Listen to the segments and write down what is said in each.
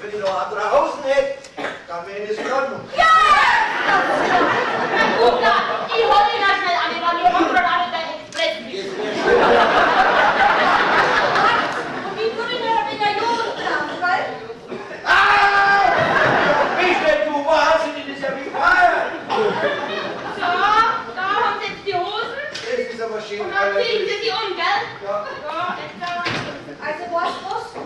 wenn ich noch andere Hosen hätte, dann wäre es in Ordnung. Ja! Na gut, ich hol ihn da schnell an, ich war die Rock'n'Roll an der Express. Und wie tut ich noch mit der Jugend dran, gell? Michel, du Wahnsinnig, das ist ja wie Feier. So, da haben Sie jetzt die Hosen. Das ist aber schön. Und dann ziehen Sie die um, gell? Ja. So, jetzt da. Also was?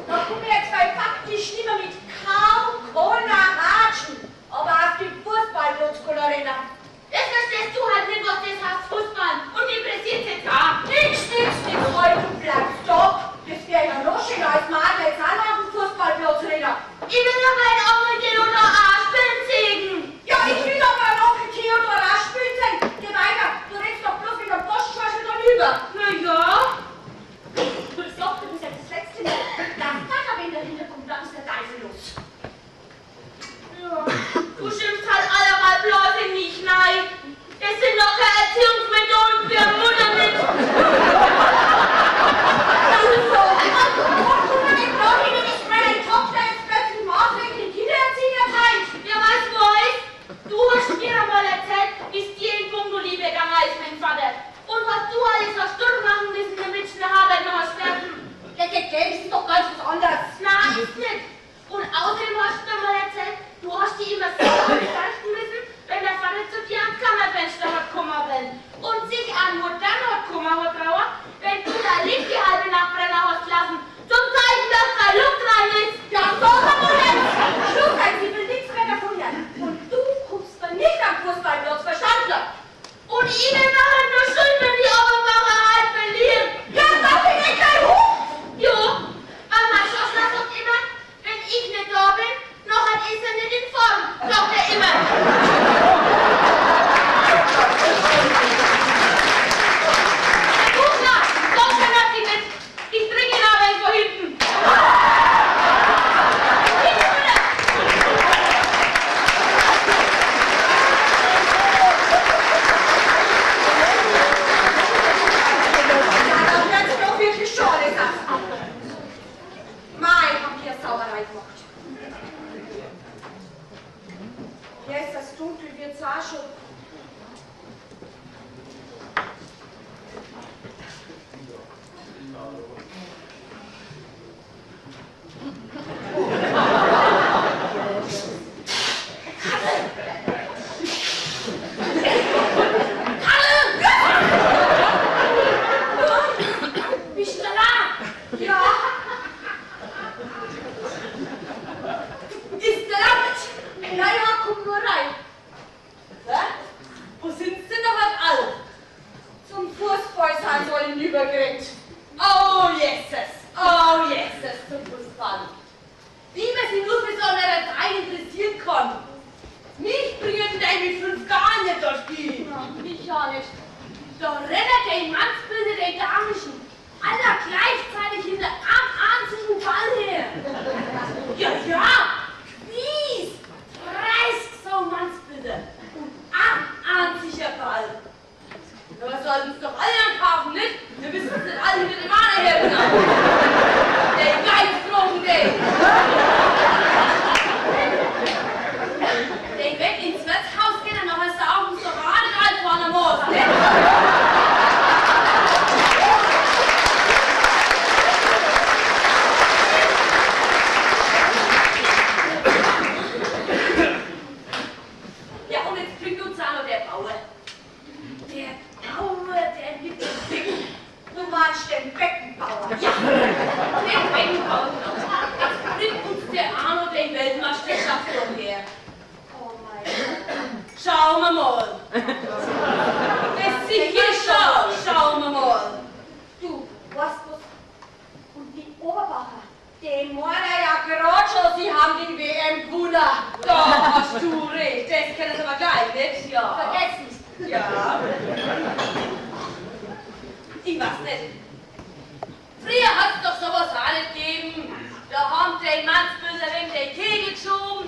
Da kommen wir jetzt bei faktisch nicht mehr mit kaum keiner Ratschen, aber auf die Fußballplatz erinnern. Das verstehst du halt nicht, was das heißt Fußball. Und interessiert sich gar. Nix, heute du bleibst da. Das wäre ja noch schöner als Madel jetzt auch noch auf dem Fußballplatz rennen. Ich will ja meinen Onkel Theodor Aschbeln sägen. Ja, ich will aber einen Onkel Theodor Aschbeln sein. Geh weiter, du redest doch bloß mit dem Postschorschel darüber. Na ja. Ich sag, du bist ja das letzte Mal. Das Vater, wenn der hinterkommt, dann ist der Teufel los. Ja, du schimpfst halt allemal bloß in mich, nein. Das sind doch keine Erziehungsmethoden für eine Mutter nicht. Das ist so. Und guck mal, den Blau hin, dass meine Tochter jetzt plötzlich maßregelnd die Kindererzieher teilt. Ja, was weißt? Du hast mir einmal erzählt, wie es dir in puncto Liebe gegangen ist, mein Vater. Und was du alles hast durchmachen müssen, damit du eine Arbeit noch hast werden. Das ist doch ganz was anderes. Nein, ist nicht. Und außerdem hast du mal erzählt, du hast die immer so ausstatten müssen, wenn der Vater zu dir ans Kammerfenster hat kommen will. Und sich an nur dann hat kommen hat Trauer, wenn du da Licht die halbe Nacht brennen hast lassen, zum Zeichen, dass da Luft rein ist. Ja, so haben wir jetzt. Schluss, sie will nichts mehr davon hören. Und du kommst dann nicht am Fußballplatz, verstanden? Und ihnen nachher nur schuld, wenn die Obermacher halt verlieren. Ja, das bin ich dein Hut. Jo, aber mein Schoschler sagt immer, wenn ich nicht da bin, nachher ist er nicht in Form, sagt er immer. Herr Buchner, komm schon auf die mit. Ich bringe ihn aber irgendwo hinten. Jetzt das Dunkel wird zwar schon. Bist du da? Ja. Ist der Amt? Na ja, komm nur rein. Hä? Wo sind sie denn halt alle? Zum Fußball sind sie alle hinübergerannt. Oh, Jesus, zum Fußball. Wie man sich nur für so eine Zeit interessieren kann. Mich bringen die mit 5 gar nicht das Spiel. Ja, mich ja nicht. Da rennen die Mannsbilder der Damischen alle gleichzeitig hinter am einzigen Ball her. Ja, mies, 30 so Mannsbilder und am einziger Ball. Ja, was sollten es doch alle ankaufen, nicht? Wir müssen es nicht alle mit dem Mann hernehmen. Der Geistdrogen, der. Der wird ins Wirtshaus gehen und noch ein sauberes Paraderein vorne muss, nicht? Den Beckenbauer. Ja, den Beckenbauer. Jetzt bringt uns der Arno den Weltmeisterschaft her. Oh mein Gott. Schauen wir mal. Das sicher schauen wir mal. Du, weißt du was? Und die Oberbacher, den meinen ja gerade schon, sie haben die WM gewonnen. Da hast du recht. Das können sie aber gleich, nicht? Ja. Vergesst nicht. Ja. Ich weiß nicht. Früher hat's doch sowas auch nicht gegeben. Da haben die Mannsböser wegen der Kegel geschoben